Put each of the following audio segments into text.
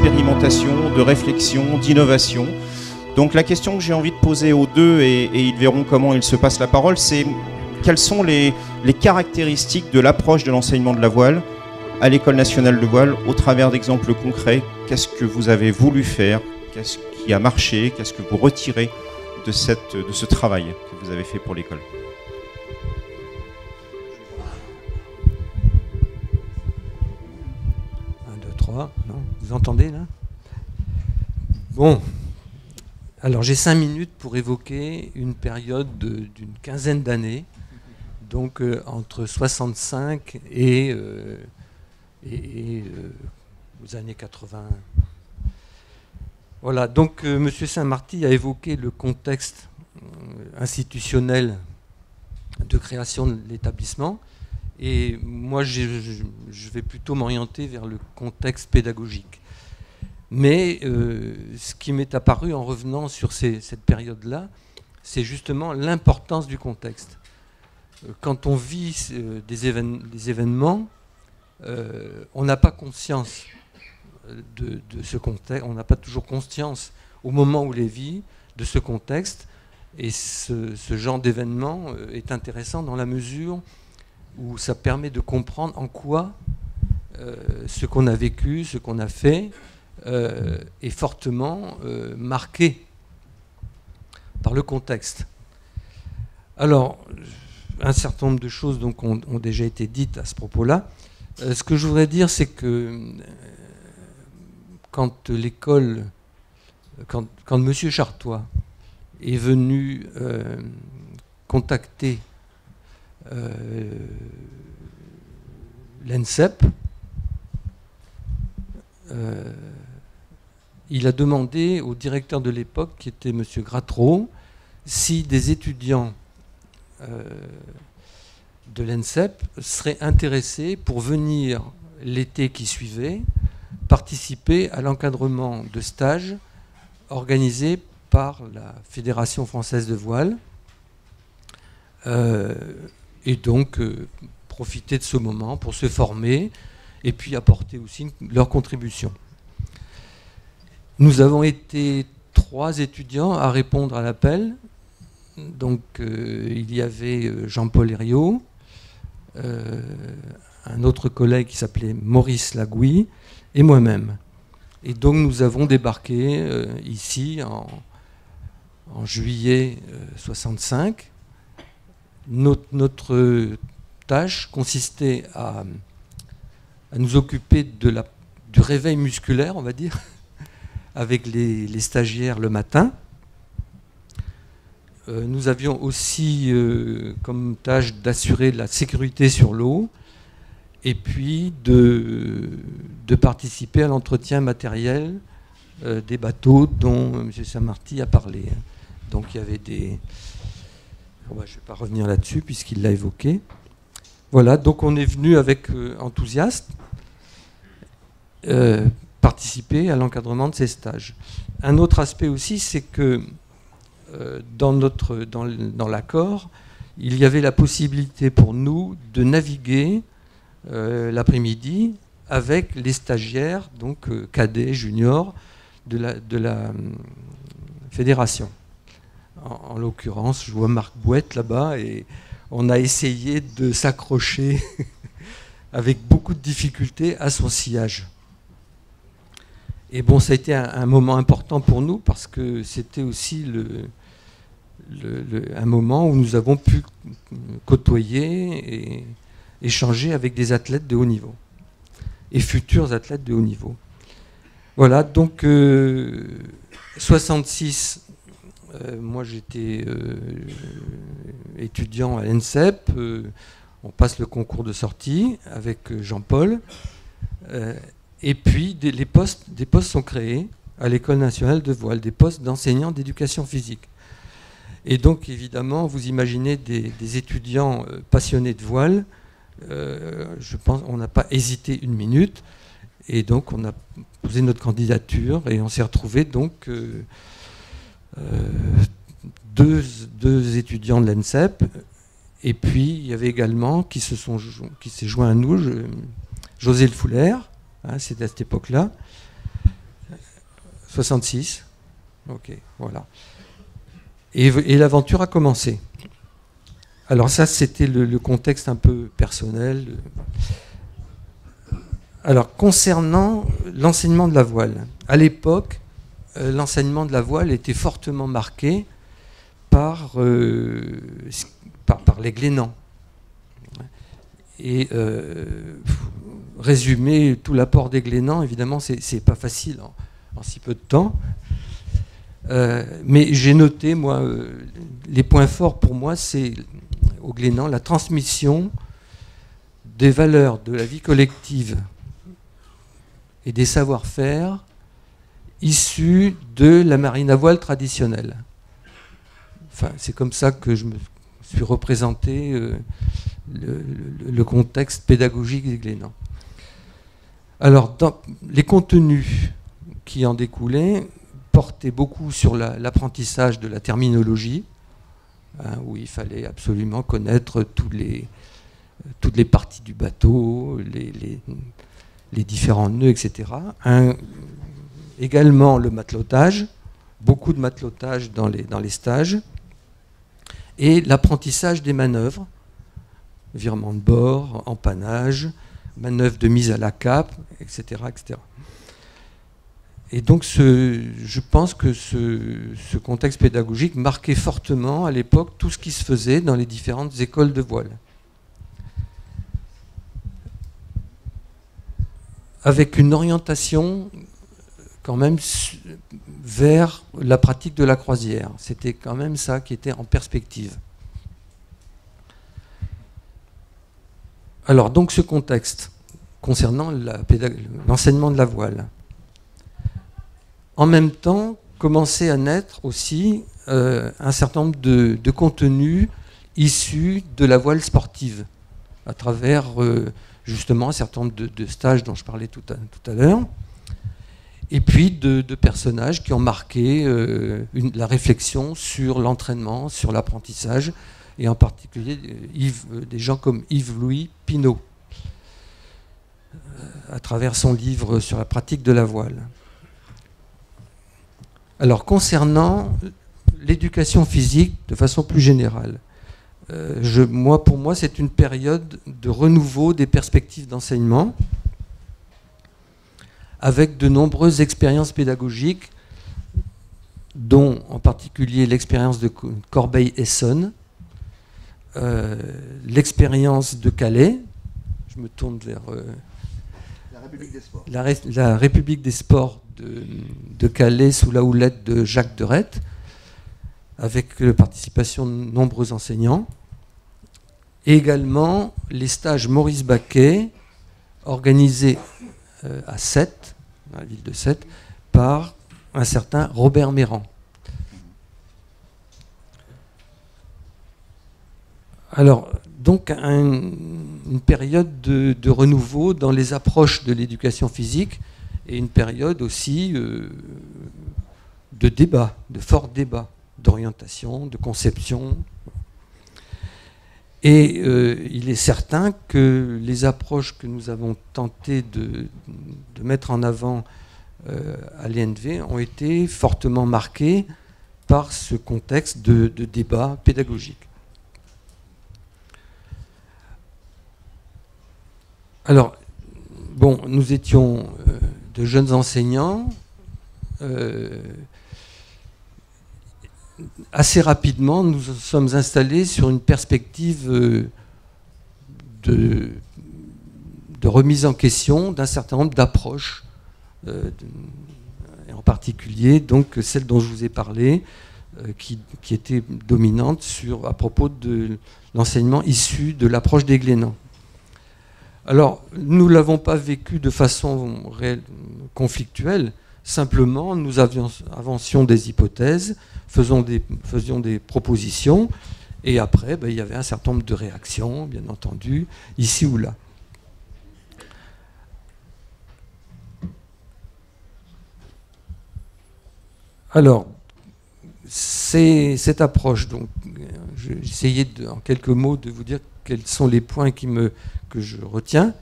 d'expérimentation, de réflexion, d'innovation. Donc la question que j'ai envie de poser aux deux, et ils verront comment ils se passent la parole, c'est quelles sont les caractéristiques de l'approche de l'enseignement de la voile à l'École nationale de voile au travers d'exemples concrets. Qu'est-ce que vous avez voulu faire? Qu'est-ce qui a marché? Qu'est-ce que vous retirez de ce travail que vous avez fait pour l'école? Non, vous entendez là? Bon, alors j'ai 5 minutes pour évoquer une période d'une quinzaine d'années, donc entre 65 et aux années 80. Voilà, donc M. Saint-Marty a évoqué le contexte institutionnel de création de l'établissement. Et moi, je vais plutôt m'orienter vers le contexte pédagogique. Mais ce qui m'est apparu en revenant sur cette période-là, c'est justement l'importance du contexte. Quand on vit des événements, on n'a pas conscience de ce contexte, on n'a pas toujours conscience au moment où on les vit de ce contexte. Et ce genre d'événement est intéressant dans la mesure où ça permet de comprendre en quoi ce qu'on a vécu, ce qu'on a fait, est fortement marqué par le contexte. Alors, un certain nombre de choses donc, ont déjà été dites à ce propos-là. Ce que je voudrais dire, c'est que quand l'école, quand M. Chartois est venu contacter l'ENSEP, il a demandé au directeur de l'époque, qui était M. Gratreau, si des étudiants de l'ENSEP seraient intéressés pour venir l'été qui suivait participer à l'encadrement de stages organisés par la Fédération française de voile. Et donc profiter de ce moment pour se former et puis apporter aussi leur contribution. Nous avons été 3 étudiants à répondre à l'appel. Donc il y avait Jean-Paul Herriot, un autre collègue qui s'appelait Maurice Lagouy et moi-même. Et donc nous avons débarqué ici en juillet 65. Notre tâche consistait à nous occuper du réveil musculaire, on va dire, avec les stagiaires le matin. Nous avions aussi comme tâche d'assurer la sécurité sur l'eau et puis de participer à l'entretien matériel des bateaux dont M. Saint-Marty a parlé. Donc il y avait des... je ne vais pas revenir là-dessus puisqu'il l'a évoqué. Voilà, donc on est venu avec enthousiasme participer à l'encadrement de ces stages. Un autre aspect aussi, c'est que dans l'accord, il y avait la possibilité pour nous de naviguer l'après-midi avec les stagiaires, donc cadets, juniors, de la fédération. En l'occurrence, je vois Marc Bouette là-bas et on a essayé de s'accrocher avec beaucoup de difficultés à son sillage. Et bon, ça a été un moment important pour nous parce que c'était aussi un moment où nous avons pu côtoyer et échanger avec des athlètes de haut niveau et futurs athlètes de haut niveau. Voilà, donc 66, moi j'étais étudiant à l'ENSEP, on passe le concours de sortie avec Jean-Paul, et puis des postes sont créés à l'École nationale de voile, des postes d'enseignants d'éducation physique. Et donc évidemment, vous imaginez des étudiants passionnés de voile, je pense qu'on n'a pas hésité une minute, et donc on a posé notre candidature et on s'est retrouvé donc deux étudiants de l'ENSEP, et puis il y avait également qui s'est joint à nous, José Le Fouler, hein, c'était à cette époque-là, 66. Ok, voilà. Et l'aventure a commencé. Alors ça, c'était le contexte un peu personnel. Alors, concernant l'enseignement de la voile, à l'époque, l'enseignement de la voile était fortement marqué par les Glénans. Et résumer tout l'apport des Glénans, évidemment, c'est pas facile en si peu de temps. Mais j'ai noté, moi, les points forts pour moi, c'est au Glénan la transmission des valeurs de la vie collective et des savoir-faire issus de la marine à voile traditionnelle. Enfin, c'est comme ça que je me suis représenté le contexte pédagogique des Glénans. Alors, les contenus qui en découlaient portaient beaucoup sur l'apprentissage de la terminologie, où il fallait absolument connaître toutes les parties du bateau, les différents nœuds, etc. Également le matelotage, beaucoup de matelotage dans les stages, et l'apprentissage des manœuvres, virement de bord, empannage, manœuvres de mise à la cape, etc. etc. Et donc je pense que ce contexte pédagogique marquait fortement à l'époque tout ce qui se faisait dans les différentes écoles de voile. Avec une orientation quand même vers la pratique de la croisière. C'était quand même ça qui était en perspective. Alors donc ce contexte concernant l'enseignement de la voile. En même temps, commençait à naître aussi un certain nombre de contenus issus de la voile sportive, à travers justement un certain nombre de stages dont je parlais tout à l'heure, et puis de personnages qui ont marqué la réflexion sur l'entraînement, sur l'apprentissage, et en particulier des gens comme Yves-Louis Pinault, à travers son livre sur la pratique de la voile. Alors, concernant l'éducation physique de façon plus générale, pour moi, c'est une période de renouveau des perspectives d'enseignement, avec de nombreuses expériences pédagogiques, dont en particulier l'expérience de Corbeil-Essonnes, l'expérience de Calais, je me tourne vers la République des sports de Calais sous la houlette de Jacques Derette, avec la participation de nombreux enseignants, et également les stages Maurice Baquet, organisés à Sète, dans la ville de Sète, par un certain Robert Méran. Alors, donc, une période de renouveau dans les approches de l'éducation physique, et une période aussi de débat, de fort débat, d'orientation, de conception. Et il est certain que les approches que nous avons tenté de mettre en avant à l'ENV ont été fortement marquées par ce contexte de débat pédagogique. Alors, bon, nous étions de jeunes enseignants. Assez rapidement, nous sommes installés sur une perspective de remise en question d'un certain nombre d'approches, et en particulier donc celle dont je vous ai parlé, qui était dominante à propos de l'enseignement issu de l'approche des Glénans. Alors, nous ne l'avons pas vécu de façon conflictuelle, simplement nous avancions des hypothèses, faisions des propositions, et après, il y avait un certain nombre de réactions, bien entendu, ici ou là. Alors, c'est cette approche, donc, j'ai essayé en quelques mots de vous dire quels sont les points que je retiens.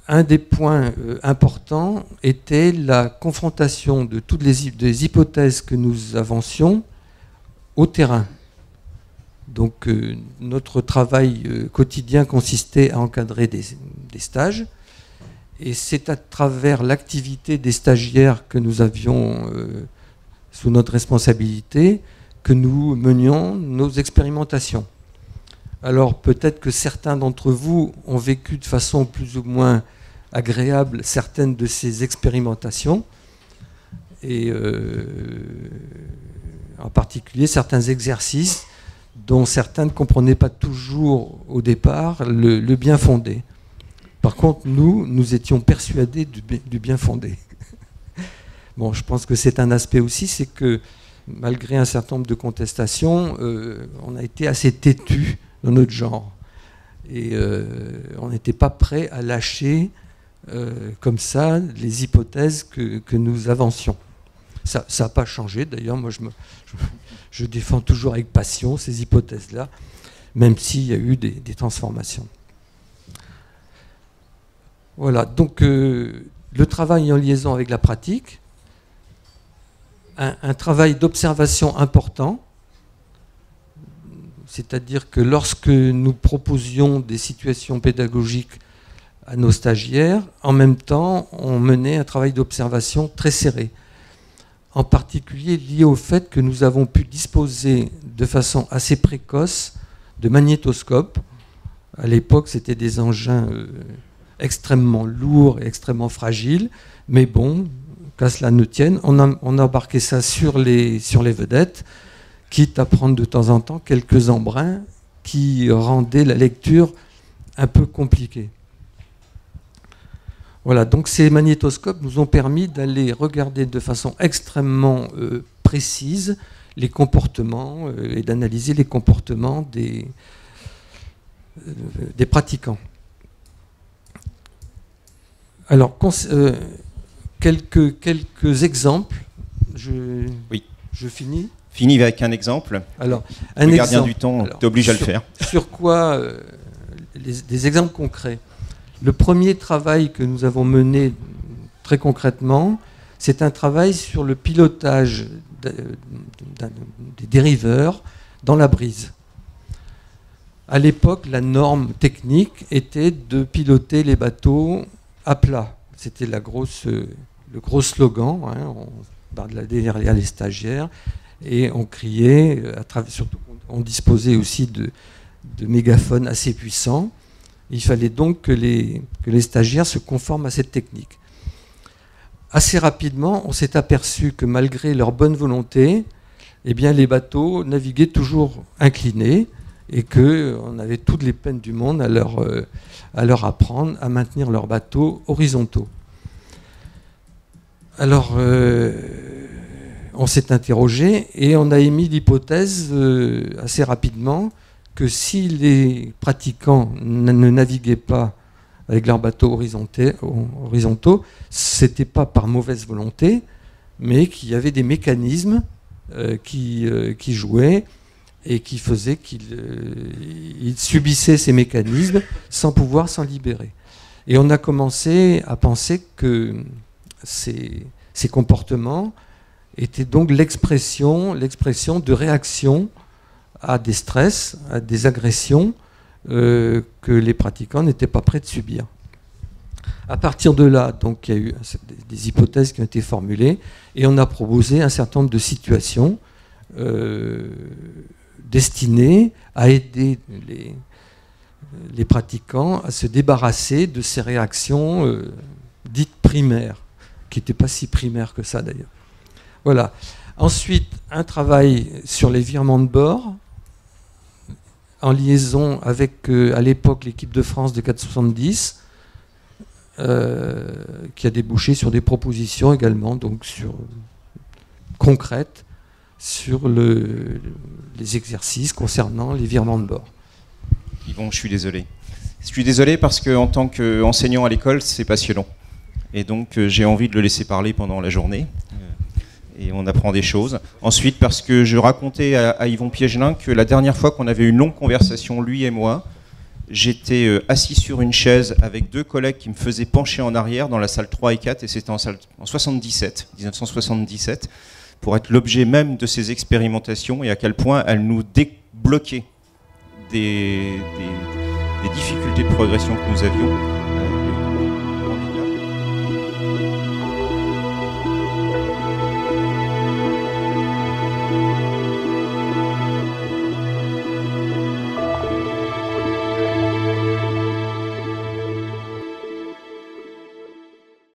un des points importants était la confrontation de toutes des hypothèses que nous avancions au terrain. Donc notre travail quotidien consistait à encadrer des stages, et c'est à travers l'activité des stagiaires que nous avions sous notre responsabilité que nous menions nos expérimentations. Alors peut-être que certains d'entre vous ont vécu de façon plus ou moins agréable certaines de ces expérimentations, et en particulier certains exercices dont certains ne comprenaient pas toujours au départ le bien fondé. Par contre, nous étions persuadés du bien fondé. Bon, je pense que c'est un aspect aussi, c'est que malgré un certain nombre de contestations, on a été assez têtus dans notre genre. Et on n'était pas prêt à lâcher comme ça les hypothèses que nous avancions. Ça n'a pas changé, d'ailleurs, moi je défends toujours avec passion ces hypothèses-là, même s'il y a eu des transformations. Voilà, donc le travail en liaison avec la pratique, un travail d'observation important, c'est-à-dire que lorsque nous proposions des situations pédagogiques à nos stagiaires, en même temps, on menait un travail d'observation très serré, en particulier lié au fait que nous avons pu disposer de façon assez précoce de magnétoscopes. À l'époque, c'était des engins extrêmement lourds et extrêmement fragiles, mais bon, qu'à cela ne tienne, on a embarqué ça sur les vedettes, quitte à prendre de temps en temps quelques embruns qui rendaient la lecture un peu compliquée. Voilà, donc ces magnétoscopes nous ont permis d'aller regarder de façon extrêmement précise les comportements et d'analyser les comportements des pratiquants. Alors, quelques exemples. Oui. Je finis. Fini avec un exemple. Alors, le gardien du temps t'oblige à le faire. Sur quoi des exemples concrets. Le premier travail que nous avons mené très concrètement, c'est un travail sur le pilotage des dériveurs dans la brise. À l'époque, la norme technique était de piloter les bateaux à plat. C'était le gros slogan. Hein, on parlait derrière les stagiaires et on criait, surtout on disposait aussi de mégaphones assez puissants. Il fallait donc que les stagiaires se conforment à cette technique. Assez rapidement, on s'est aperçu que malgré leur bonne volonté, eh bien, les bateaux naviguaient toujours inclinés et qu'on avait toutes les peines du monde à leur apprendre à maintenir leurs bateaux horizontaux. Alors, on s'est interrogé et on a émis l'hypothèse assez rapidement que si les pratiquants ne naviguaient pas avec leurs bateaux horizontaux, ce n'était pas par mauvaise volonté, mais qu'il y avait des mécanismes qui jouaient et qui faisaient qu'ils subissaient ces mécanismes sans pouvoir s'en libérer. Et on a commencé à penser que ces comportements étaient donc l'expression de réactions à des stress, à des agressions que les pratiquants n'étaient pas prêts de subir. À partir de là, donc, il y a eu des hypothèses qui ont été formulées et on a proposé un certain nombre de situations destinées à aider les pratiquants à se débarrasser de ces réactions dites primaires, qui n'étaient pas si primaires que ça d'ailleurs. Voilà. Ensuite, un travail sur les virements de bord, en liaison avec, à l'époque, l'équipe de France de 470, qui a débouché sur des propositions également, donc concrètes, sur les exercices concernant les virements de bord. Yvon, je suis désolé. Je suis désolé parce qu'en tant qu'enseignant à l'école, c'est passionnant. Et donc, j'ai envie de le laisser parler pendant la journée. Et on apprend des choses. Ensuite, parce que je racontais à Yvon Piégelin que la dernière fois qu'on avait une longue conversation, lui et moi, J'étais assis sur une chaise avec 2 collègues qui me faisaient pencher en arrière dans la salle 3 et 4, et c'était en 1977, pour être l'objet même de ces expérimentations, et à quel point elles nous débloquaient des difficultés de progression que nous avions.